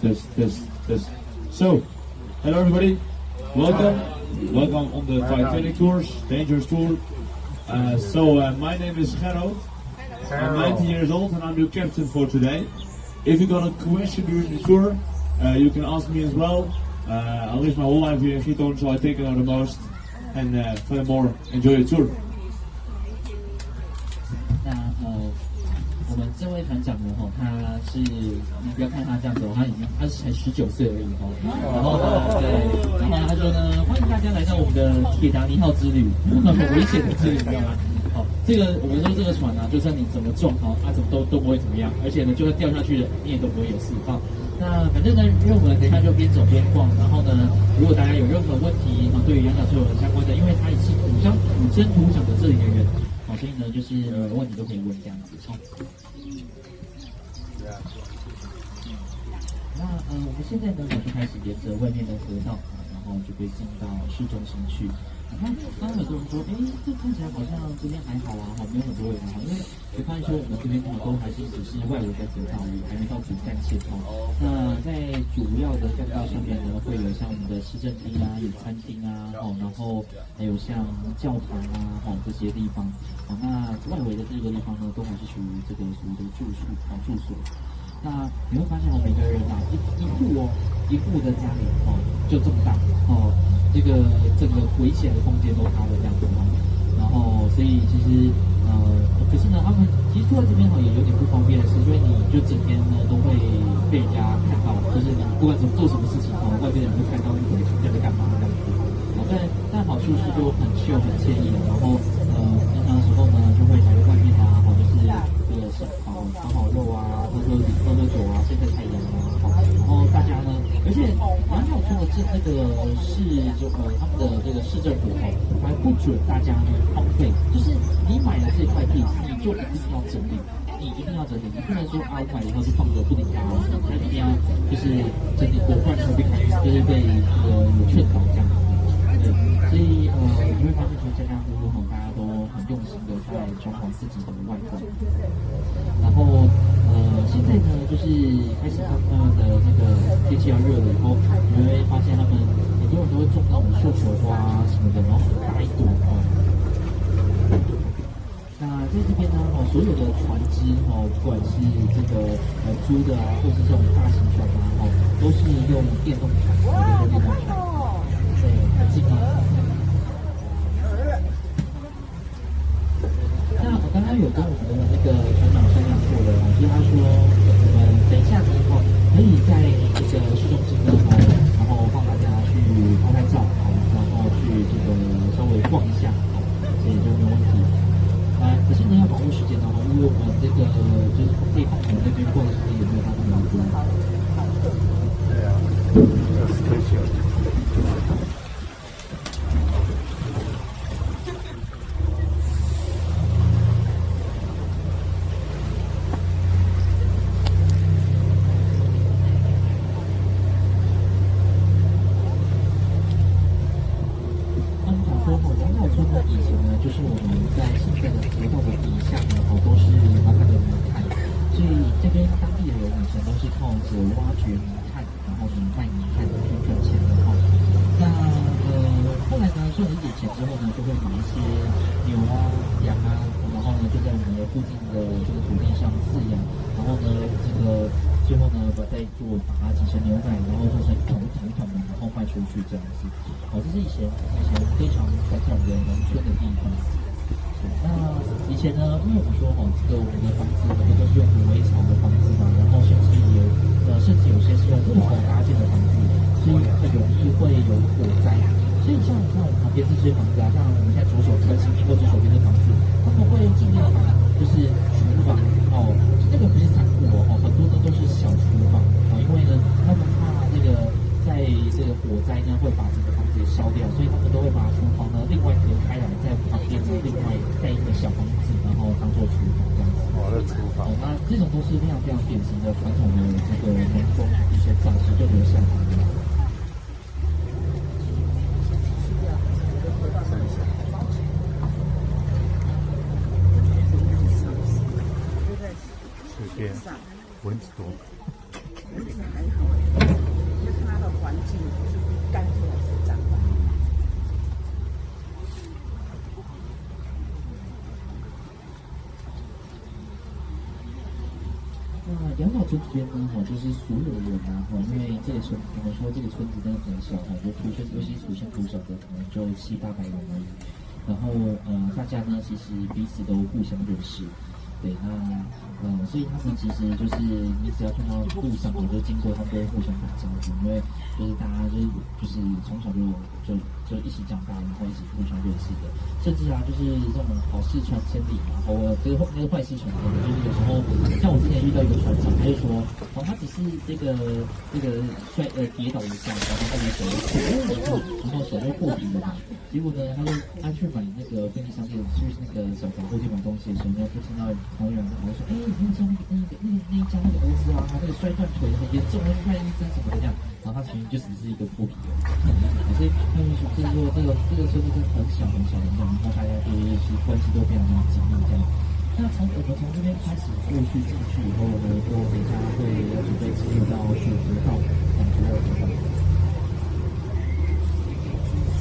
Test. So, hello everybody. Welcome. Welcome on the Titanic Tours, Dangerous Tour. My name is Gerro. I'm 19 years old and I'm your captain for today. If you got a question during the tour, you can ask me as well. I lived my whole life here in Giethoorn, so I take it out the most. And furthermore, enjoy the tour. 我们这位团长呢，他是你不要看他这样子，他才19岁而已然后呢，对，然后他说呢，欢迎大家来到我们的铁达尼号之旅，很危险的之旅，你知道吗？这个我们说这个船啊，就算你怎么撞怎么都不会怎么样，而且呢，就算掉下去了，你也都不会有事那反正呢，因为我们等一下就边走边逛，然后呢，如果大家有任何问题对于杨小球相关的，因为他也是土生土长的这里的人，所以呢，就是问题都可以问这样子那我们现在呢，就开始沿着外面的河道然后就可以进到市中心去。刚刚很多人说，这看起来好像这边还好没有很多人因为我发现说我们这边都还是只是外围的河道而已，还没到主干线那在主要的干道上面呢，会有像我们的市政厅有餐厅然后还有像教堂这些地方那外围的这个地方呢，都还是属于这个所谓的住所。那你会发现每个人一户的家里就这么大这个整个围起来的空间都他的这样子然后所以其实可是呢，他们其实住在这边也有点不方便的是，因为你就整天呢都会被人家看到，就是你不管做什么事情外边人会看到你在干嘛这样子但好处是就很秀很惬意然后平常的时候呢，就会来外面就是这个烤肉喝酒晒晒太阳然后大家呢，而且杨小村的这个他们的这个市政府还不准大家呢荒废，就是你买了这块地，你就一定要整理，你不能说我买了以后就放着不理它他一定要就是整理过，不然会被就是被有劝导这样子。对，所以你会发现说家家户户大家都很用心的在装潢自己的外观。然后现在呢，就是开始慢慢的这个天气要热了以后，你会发现他们很多人都会种那种绣球花什么的，然后很大一朵那在这边呢，所有的船只不管是这个租的或是这种大型船都是用电动船，对，很近那我刚刚有跟我们的那个船长商量过了就是他说我们等一下呢可以在这个市中心呢然后放大家去拍照然后去这个稍微逛一下所以就没有问题可是呢要把握时间因为我们这个就是可以放我们那边逛的时间也没有到那么多对啊这是可以就是我们在现在的河道的底下都是慢慢的泥炭，所以这边当地人以前都是靠着挖掘泥炭，然后卖泥炭去赚钱那后来呢赚了一点钱之后呢，就会买一些牛羊然后呢就在我们的附近的这个土地上饲养，然后呢最后呢把它挤成牛奶，然后做成桶然后卖出去这样子这是以前非常传统的农村的地方。那以前呢，因为我们说这个我们的房子很多都是用芦苇草的房子然后甚至有些是用木头搭建的房子，所以很容易会有火灾。所以像你看我们旁边这些房子像我们现在左手边或左手边的房子，他们会尽量把就是厨房那个不是仓库很多呢都是小厨房因为呢他们怕这个在这个火灾呢会把整个房子给烧掉，所以他们都会把厨房呢另外隔开来，在旁边另外盖一个小房子，然后当做厨房这样子。厨房那这种都是非常非常典型的传统的这个农风一些早期就留下来的。这边蚊子多。环境是干净还是脏吧。那养老村这边呢，就是所有的人啊，因为这个村，我们说这个村子真的很小，就尤其土生土长的，可能就700-800人而已。然后大家呢，其实彼此都互相认识。对，那所以他们其实就是你只要看到路上，就经过，他们都会互相打招呼，因为就是大家就是从小就一起长大，然后一起互相认识的，甚至啊，就是这种好事传千里嘛，然后这个那个坏事传千里，就是有时候像我之前遇到一个船长，他就说，他只是跌倒一下，然后他的手然后手就破皮了嘛，结果呢，他去买那个便利商店，去那个小杂货店买东西的时候呢，就听到旁边人然后说，哎，你知道那一家那个儿子啊，他那个摔断腿很严重，要去看医生什么的这样，然后他其实就只是一个破皮而已，所以他们说这个村子真的很小很小很小，然后大家就是关系都非常紧密这样。那我们从这边开始过去进去以后呢，就等一下会准备进入到选择道2组2组道。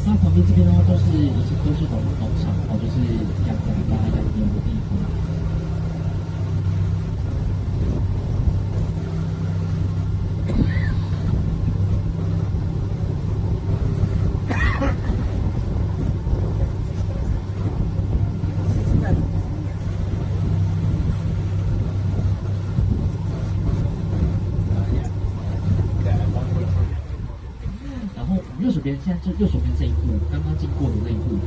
那旁边这边呢，都是农场，就是养牛的地方。右手边现在就右手边这一户，刚刚经过的那一户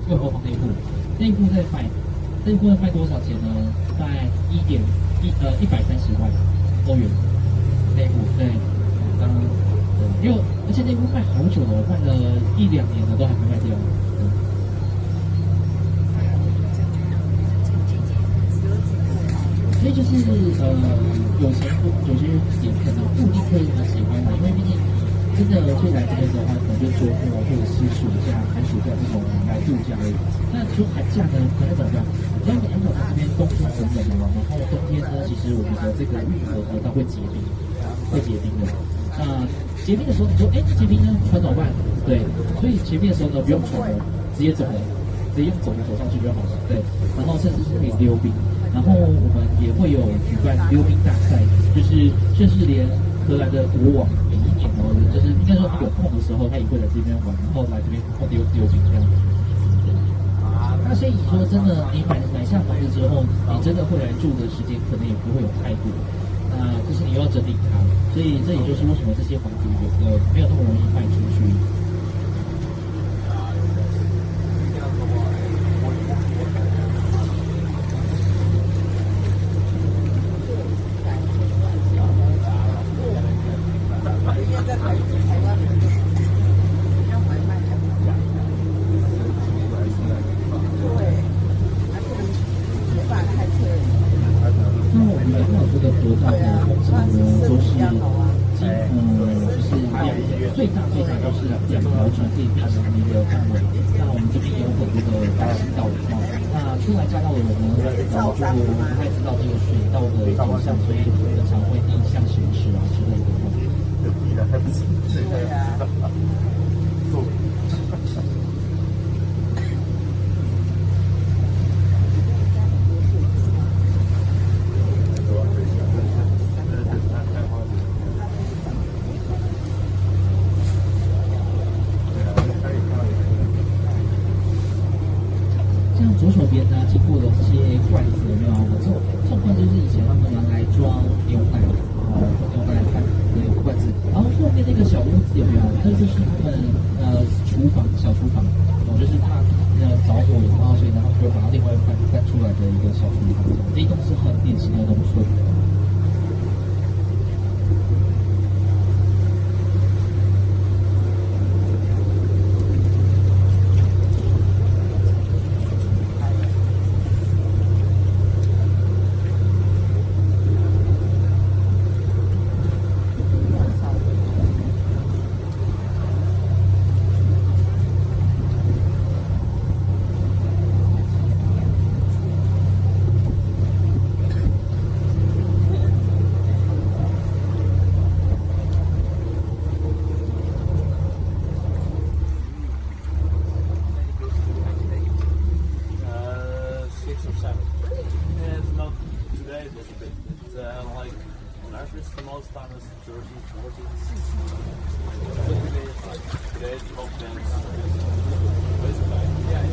右后方那一户在卖多少钱呢？卖130万欧元。那一户对，因为而且那一户卖好久了，卖了1-2年了，都还没卖掉。所以就是有些也可能不一定会很喜欢的，因为毕竟。真的会来这边的话，可能就周末或者是暑假、寒暑假这种来度假而已。那说寒假呢，可能怎么样？因为养老这边冬天很冷嘛，然后冬天呢，其实我们的这个运河它会结冰的。那结冰的时候，你说，结冰呢，船怎么办？对，所以结冰的时候呢，不用船了，直接走了，直接用走上去就好了。对，然后甚至是可以溜冰，然后我们也会有举办溜冰大赛，就是甚至连荷兰的国王每一年就是应该说有空的时候，他也会来这边玩，然后来这边溜冰这样子。那所以你说真的，你买下房子之后，你真的会来住的时间可能也不会有太多。那就是你又要整理它，所以这也就是为什么这些房子没有那么容易卖出去。最大就是2条船可以变成一个范围。那我们这边也有很多的大型道路那初来驾到的人呢，就不太知道这个水道的走向，所以经常会逆向行驶啊之类的。对啊。左手边呢，经过的这些罐子有没有？这种罐子就是以前他们拿来装牛奶，牛奶罐那个罐子。然后后面那个小屋子有没有？那就是他们小厨房，就是怕着火，然后所以呢，他们就把它另外搬出来的一个小厨房。这一栋是很典型的农村。today it was a bit. It's like on average the most time is 13, 14. But today it's like today it's top 10. Yeah.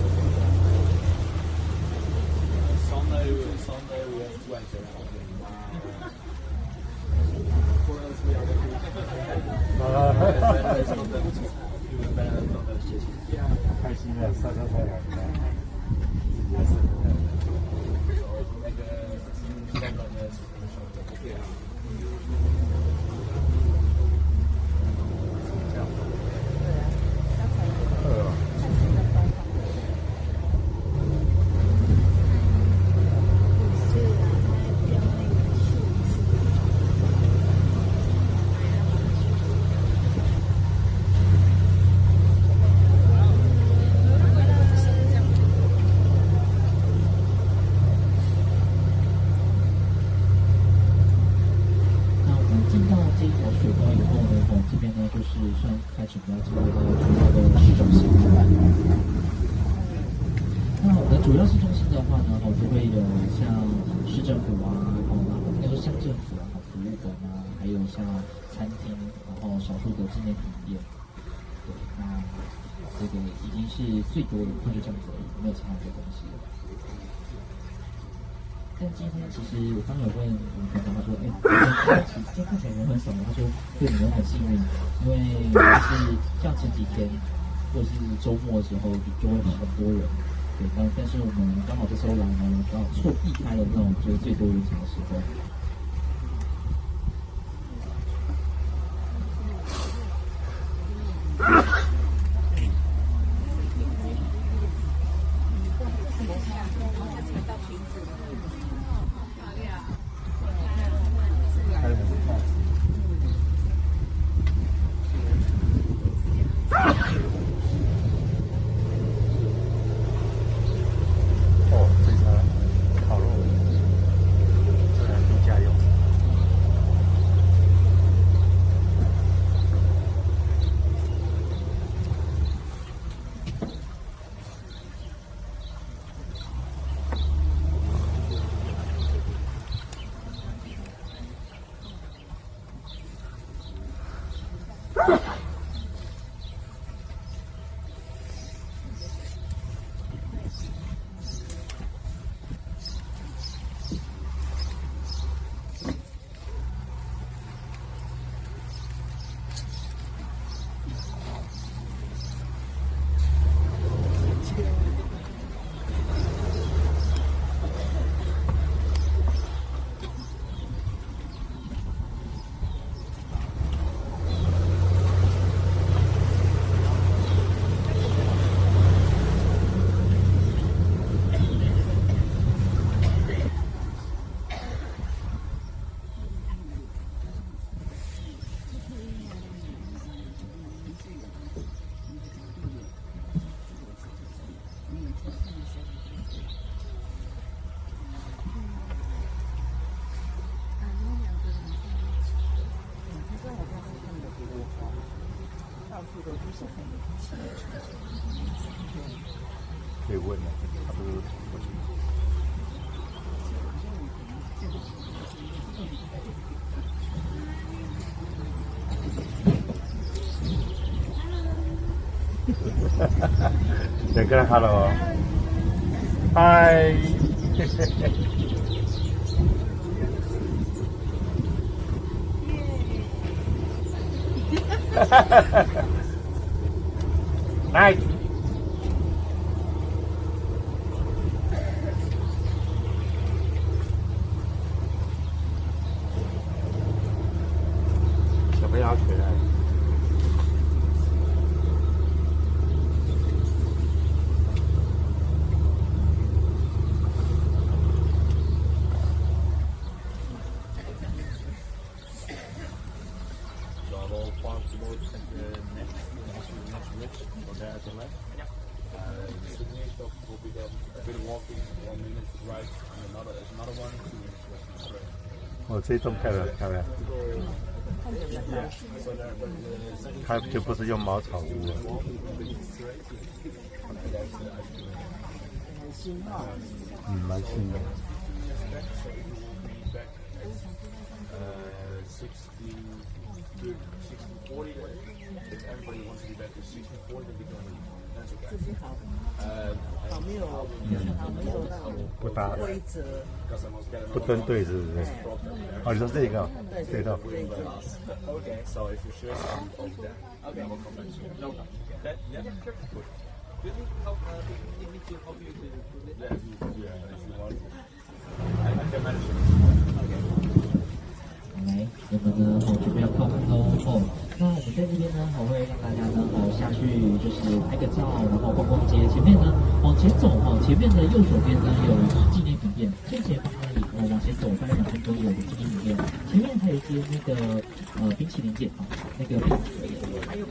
Sunday we have 20. For us we are Saturday is not that even better, not that shit. 开心的晒晒太阳。算开始比较进入到主要的市中心。那我们主要市中心的话呢，就会有像市政府啊，应该说乡政府啊，服务馆啊，还有像餐厅，然后少数的纪念品店。对，那这个已经是最多的，就是这样子而已，没有其他的东西了。但今天其实我刚有问我们朋友，他说，其实今天看起来人很少，他说对你们很幸运，因为是像前几天或者是周末的时候就会很多人，对，但是我们刚好这时候来呢，刚好避开了那种就是最多人潮的时候。可以问的，他不是不行。你跟他 hello， 嗨。Nice。小朋友好可爱。哦，这栋漂亮漂亮，它就不是用茅草屋了。蛮新的。before the beginning. That's okay. 自己好，好没有那种不搭规则。不登对是不是？哦，你说这个对的。 Okay, so if you share some of that, okay, we'll come back to you. No, okay, yeah, sure. Really? How need me to help you to do it? Yeah, if you want. I can manage it. Okay. 来，我们呢准备要靠门喽哦。那我们在这边呢，会让大家呢下去就是拍个照，然后逛逛街。前面呢往前走前面的右手边呢有纪念品店，正前方那里往前走大概2分钟有个纪念品店，前面还有一些那个冰淇淋店那个还有。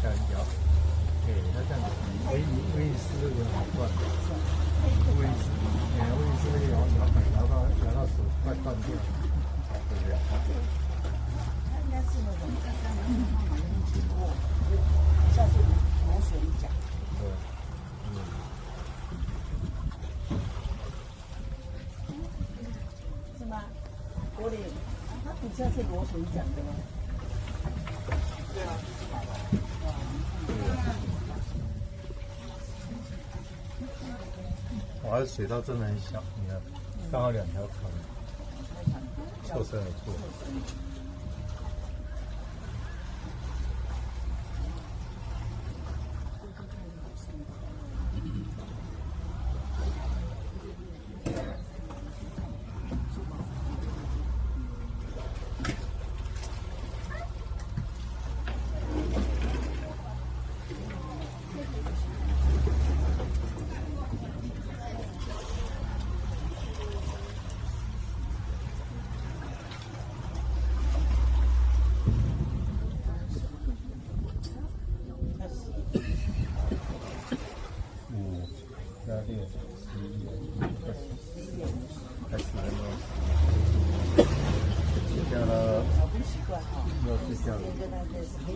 这样摇，对，那这样子，威尼斯这个好断，威尼斯那个摇到手快断掉，对不对？它应该是那种像是螺旋桨。对，是吗？柏林，它底下是螺旋桨的吗？对啊。哇，水道真的很小，你看，刚好2条船，错身而过。5加6，11点，才10分钟，睡觉了，又睡觉了。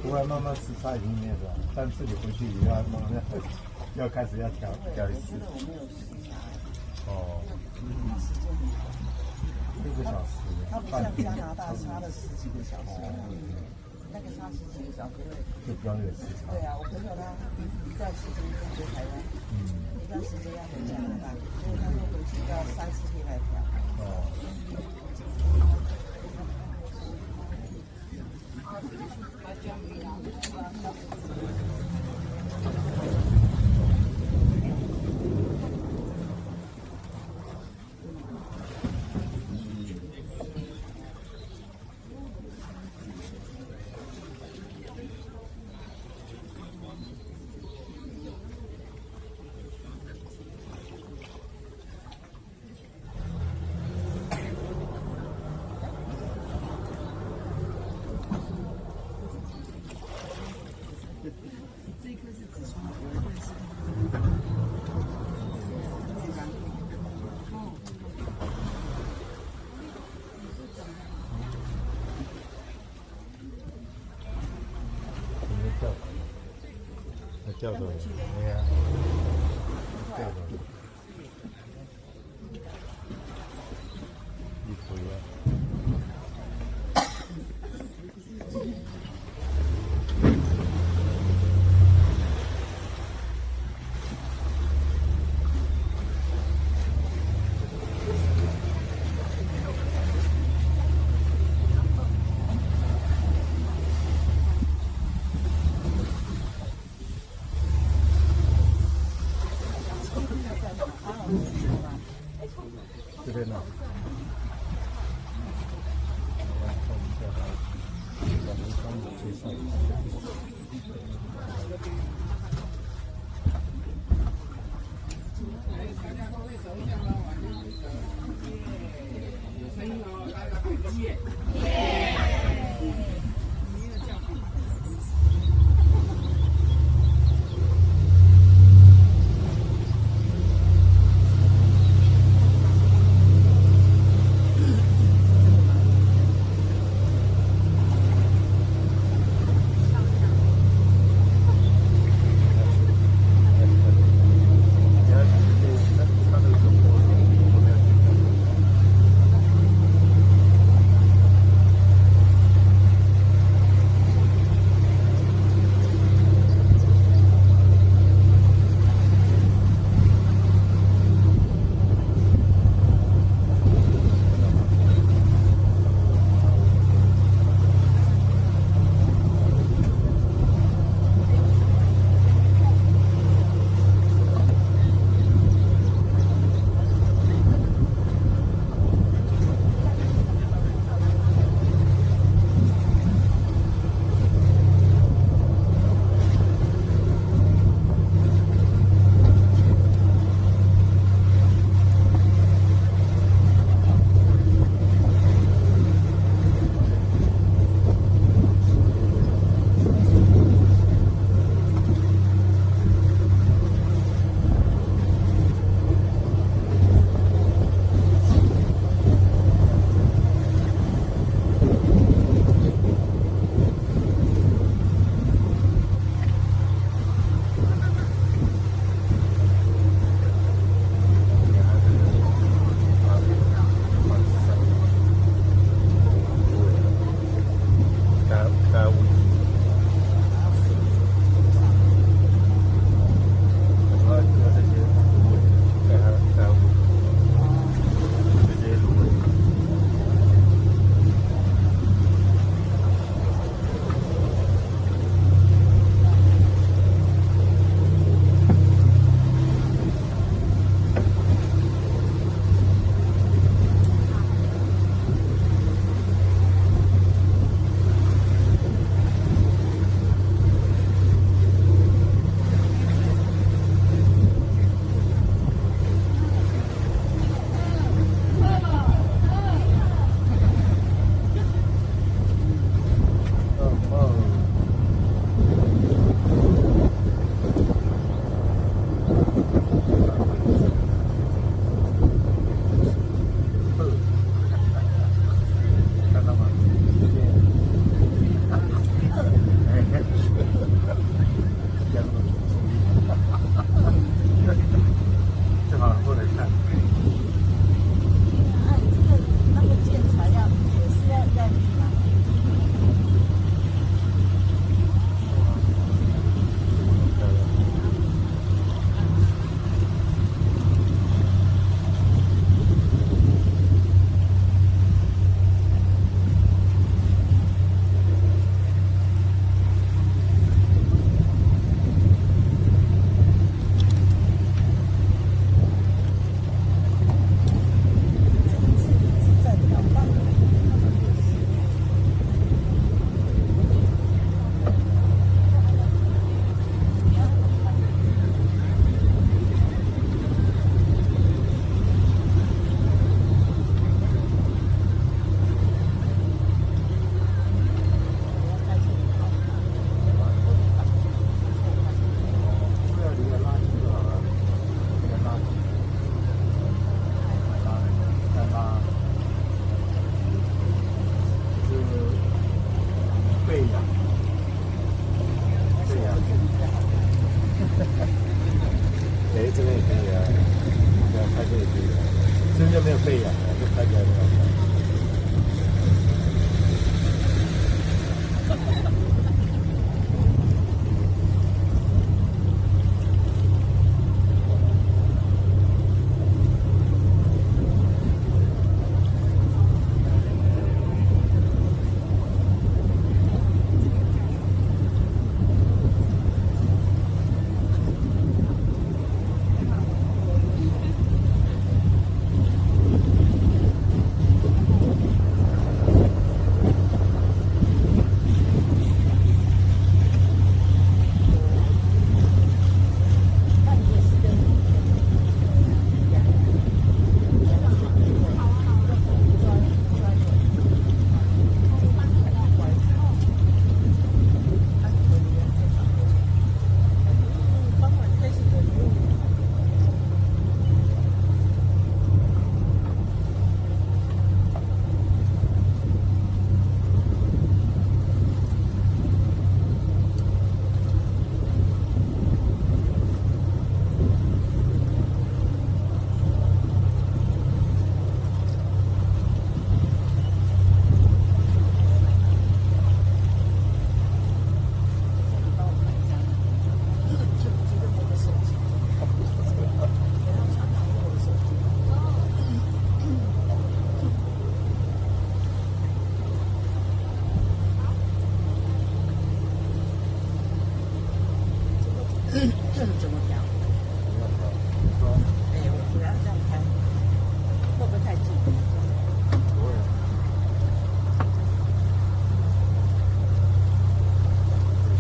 不过慢慢时差已经那个，但是你回去也要慢慢要开始要调一次。哦，6个小时，它不像加拿大差了10几个小时，那个差10几个小时。就比较有时差。对啊，我朋友他一段时间回台湾，一段时间要回加拿大，所以他会回去要3、4天来调。这一颗是紫苏，我认识。叫做，对呀，叫做，一头呀。背啊，就拍起来很好看。怎么调？哎，我要这样开，会不会太近？不会。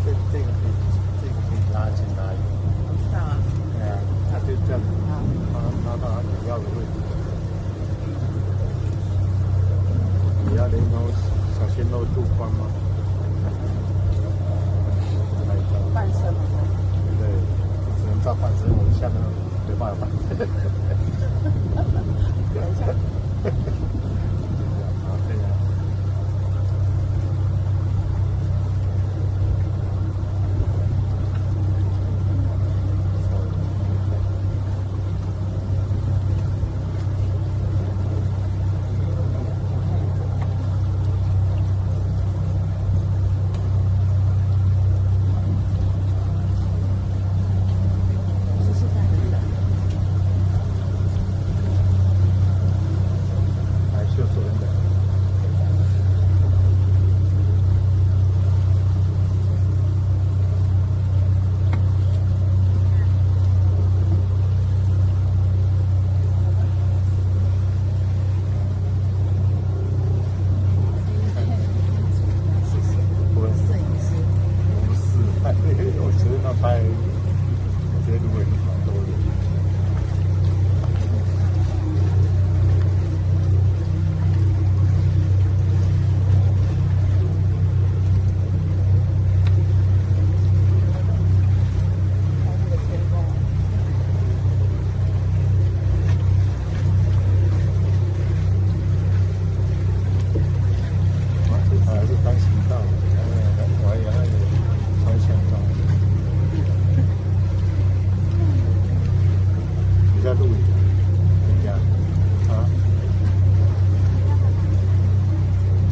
这个可以拉近拉远。我知道啊。对啊，它就这样拉到你要的位置。你要连同小鲜肉度光吗？半身吗？对，只能照半身，我们下面没办法。等一下。好，可以了。试试看，真的。还是有人的。不是摄影师。不是，我觉得那拍，我觉得如果你好多人。还是单行道，我还以为还有双向道。你在录影？怎样？啊？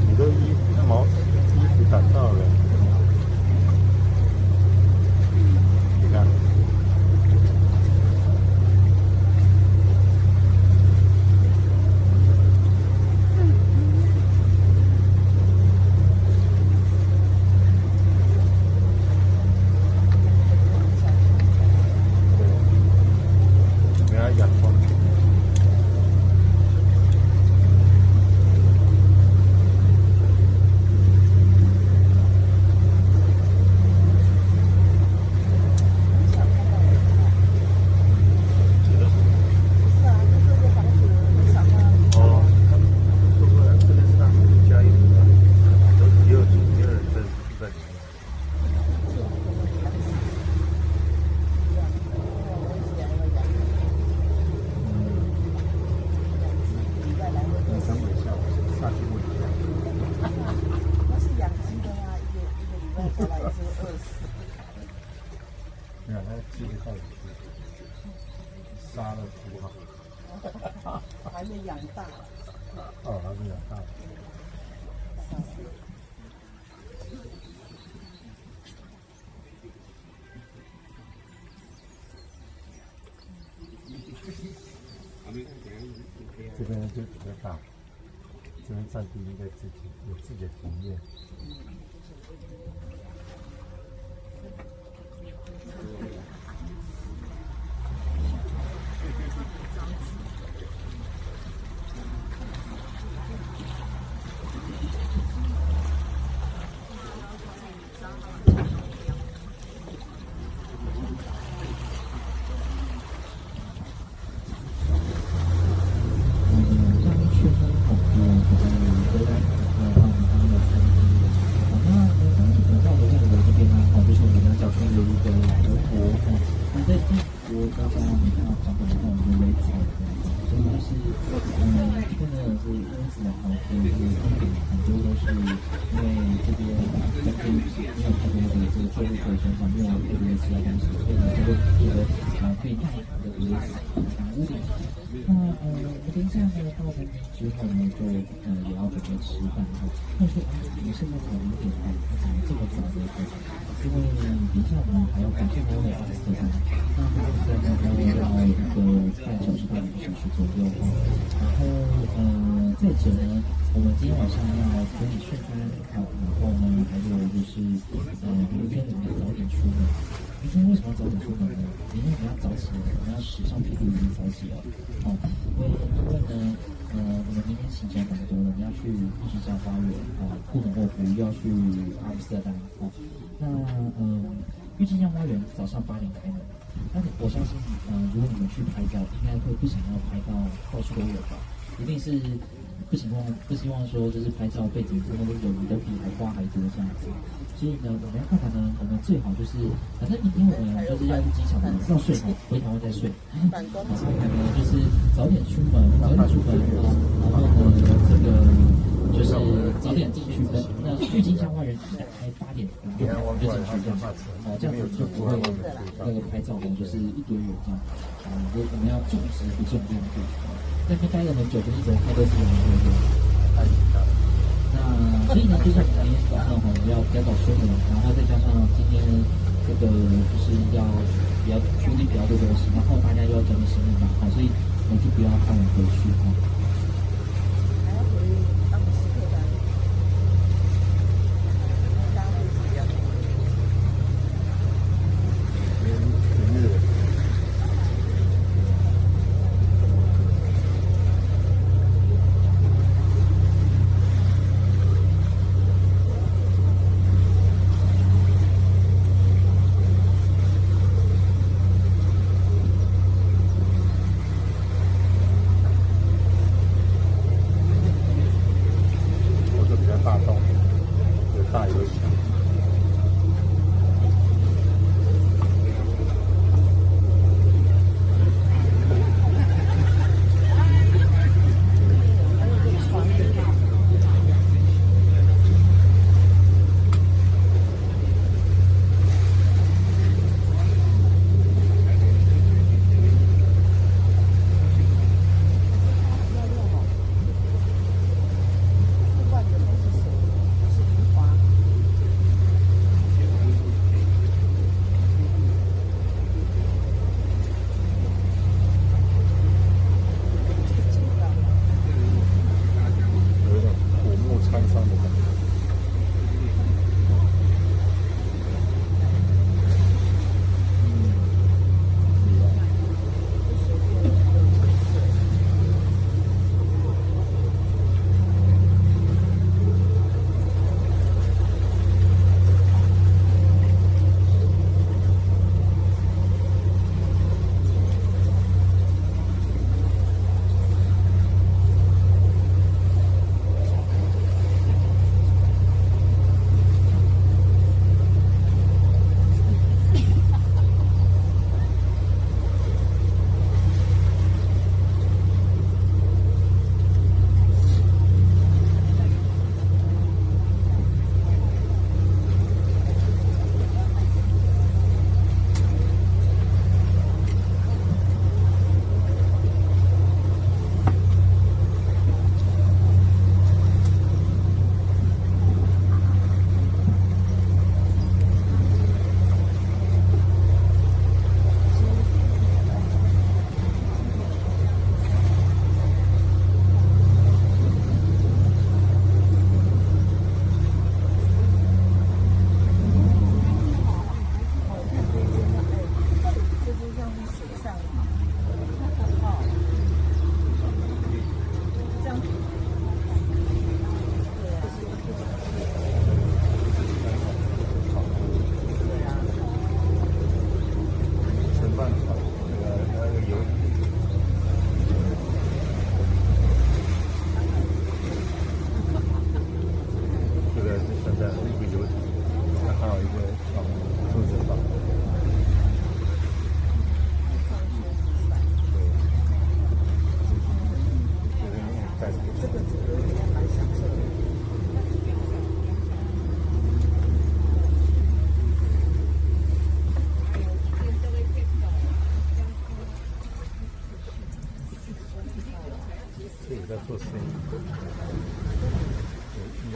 你的衣服打到了，你看。对，给它阳光。是啊，就这个房子少了。哦，他们说过这个是他们家一的，也有人住在里面。等等一下，我下去问一下。那是养鸡的呀，一个礼拜下来也是20。没有，他介绍杀了猪哈。还没养大。哦，还没养大。这边就比较大，这边占地应该自己有自己的庭院。郁金香花园早上8点开门，但是我相信，如果你们去拍照，应该会不想要拍到处都有吧？一定是不希望说就是拍照背景真的有你的比还花还多这样子。所以呢，我们要看看呢，我们最好就是，反正明天我们就是要去机场，要睡好，回台湾再睡。然后呢，就是早点出门，然后呢，这个。就是早点进去，那郁金香花园打开8点就进去这样，这样子就不会那个拍照就是一堆人这样，我们要重质不重量度，在那边待了很久，就一直拍都是人对。那所以呢，就像我们今天早上我们要比较早出门，然后再加上今天这个就是要比较处理比较多东西，然后大家又要整理行李嘛，所以我就不要放我回去哈。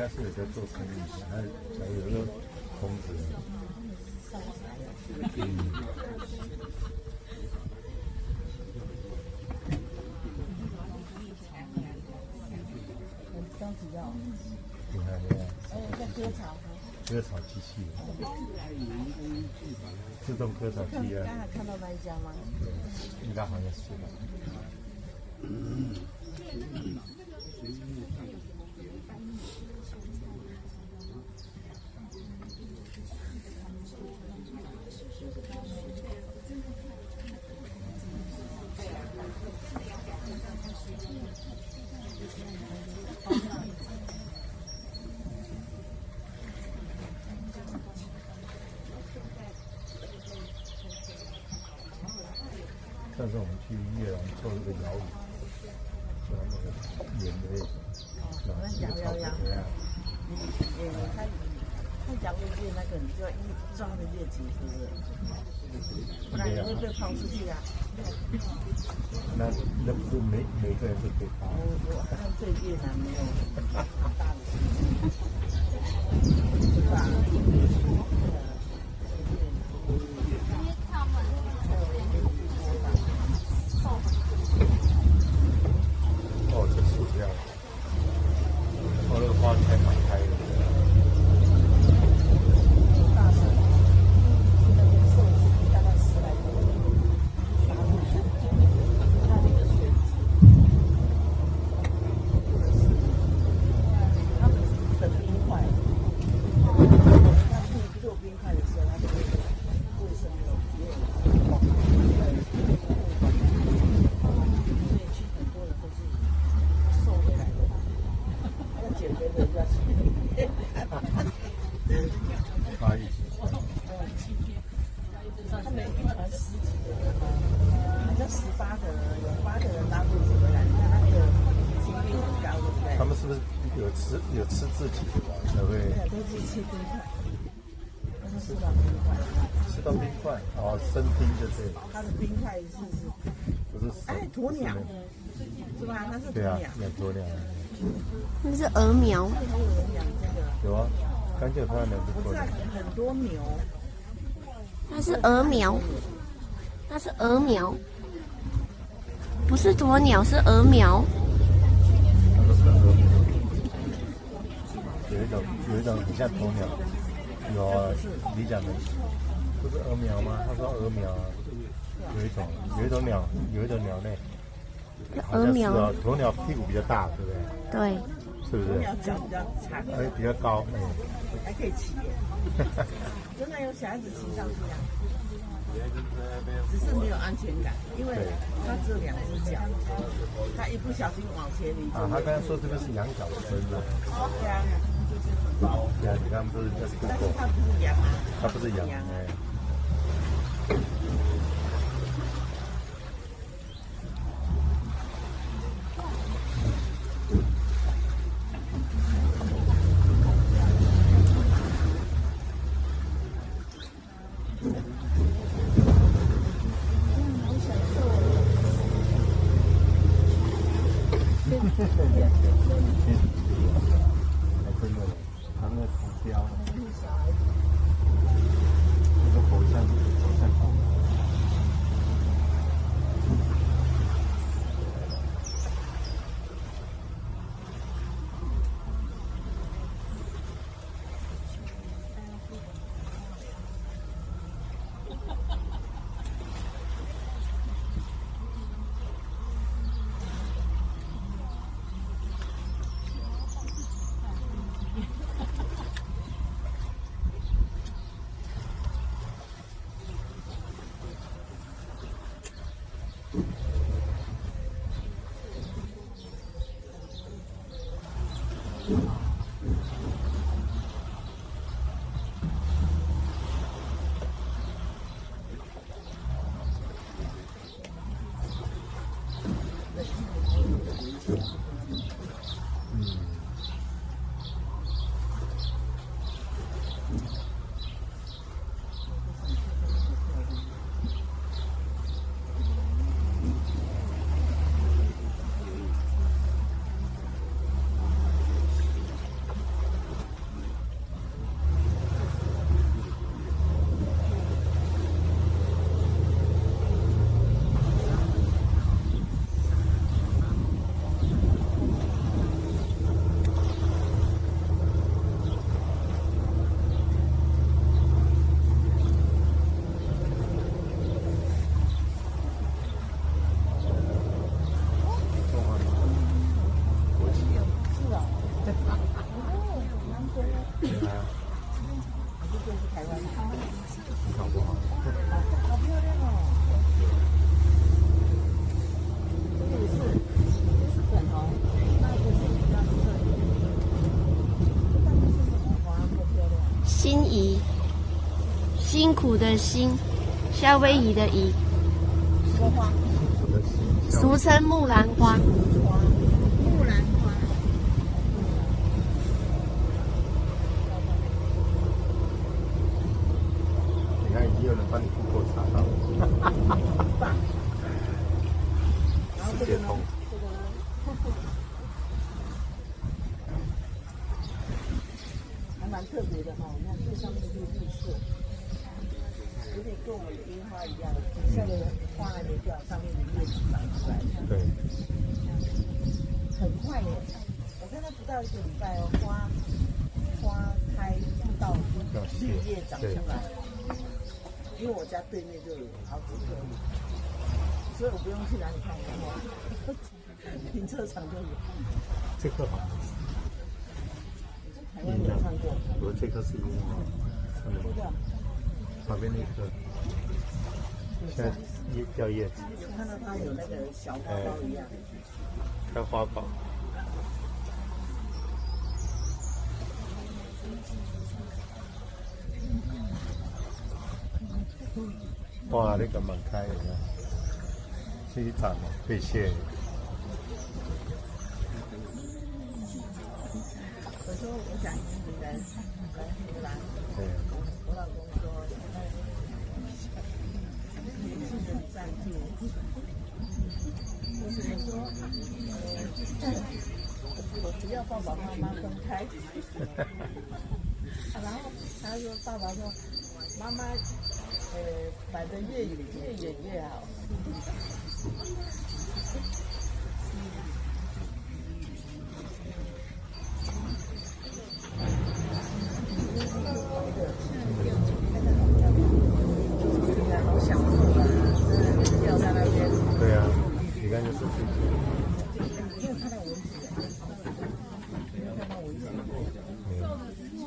该是有在做生意，还有一个孔子。当时要，你看，在割草，割草机器，自动割草机啊，刚才看到那一家吗？应该好像是吧。上次我们去越南做那个摇椅，做那个圆的那种，摇，他摇的越那个，你就要一抓的越紧，是不是？不然你会被抛出去啊。那不是每个人都可以发。我好像对越南没有大的兴趣，对吧？哦，这树这样，哦，那个花开满开的。大神，那个寿司大概10来个，打入去，那里的水质，他们的冰块，他做冰块的时候，他就会卫生也有保护，所以去很多人都是瘦回来的，要减肥的人要去。发一起。他们一团10几个人哦，好像18个人，有8个人拉肚子回来。你看那个几率很高，对不对？他们是不是有吃自己的吧？才会对，都是吃冰块，都是吃到冰块。吃到冰块哦，生冰就对了，它的冰块是不是哎鸵鸟，是吧？它是鸵对啊鸟，，鸵鸟。那是鹅苗，还有人养这个，有啊，刚才有看到2只我知道鸵鸟。很多牛，那是鹅苗，那是鹅苗，不是鸵鸟，是鹅苗。那个是鹅苗，有一种很像鸵鸟，有啊，你讲的不是鹅苗吗？他说鹅苗啊，有一种鸟类，好像是鹅苗，哦，鸵鸟屁股比较大，对不对？对，是不是？鸵鸟脚比较长，比较高，还可以骑耶，真的有小孩子骑上去啊。只是没有安全感，因为它只有2只脚，它一不小心往前离就啊，他刚才说这个是羊角村的，对啊，对啊，你看他们都是在这个但是它不是羊啊，它不是羊，还真的，他们的图标，那个佛像头。辛苦的辛，夏威夷的夷，什么花？俗称木兰花。木兰花。你看，已经有人帮你 Google 查到了。世界通。还蛮特别的哈，你看这上面是绿色，有点跟我们的樱花一样，底下的花还没掉，上面的叶子长出来。对。很快耶！我看它不到1个礼拜哦，花开到绿叶长出来。因为我家对面就有好几棵，所以我不用去哪里看花，停车场就有。这棵好。台湾没有看过。我这棵是樱花，旁边那棵，现在掉叶子。有看到它有那个小花苞一样。开花苞。哇，那个蛮开的，是一场可以谢。我说我想移民来荷兰，我老公说年轻人赞助，我只能说，我不要爸爸妈妈分开。然后他说爸爸说妈妈，摆得越远越好。好享受啊！掉在那边。对啊，你看就是自己。没有看到蚊子，没有看到蚊子。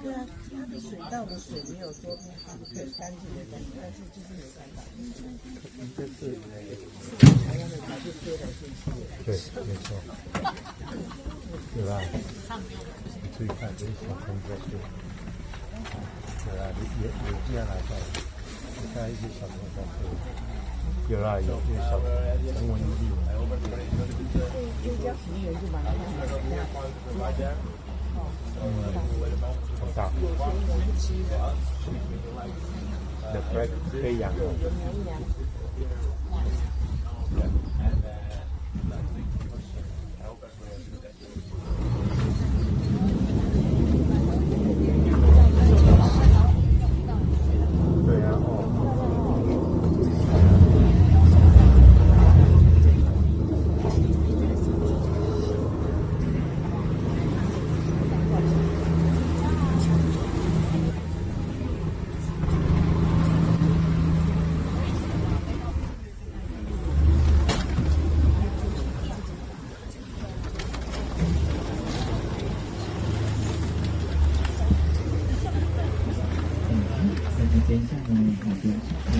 对啊，它的水稻的水没有说很干净的感觉，但是就是没看到。应该是台湾的它就飞来飞去。对，没错。有啦，你注意看，这些小虫子在飞。有啦，也这样来看，你看一些小虫在飞。有啦，有小虫，成文艺。这家服务员就蛮厉害的。很大。The break 可以养的。有绵羊。对啊，哦。等一下呢，我们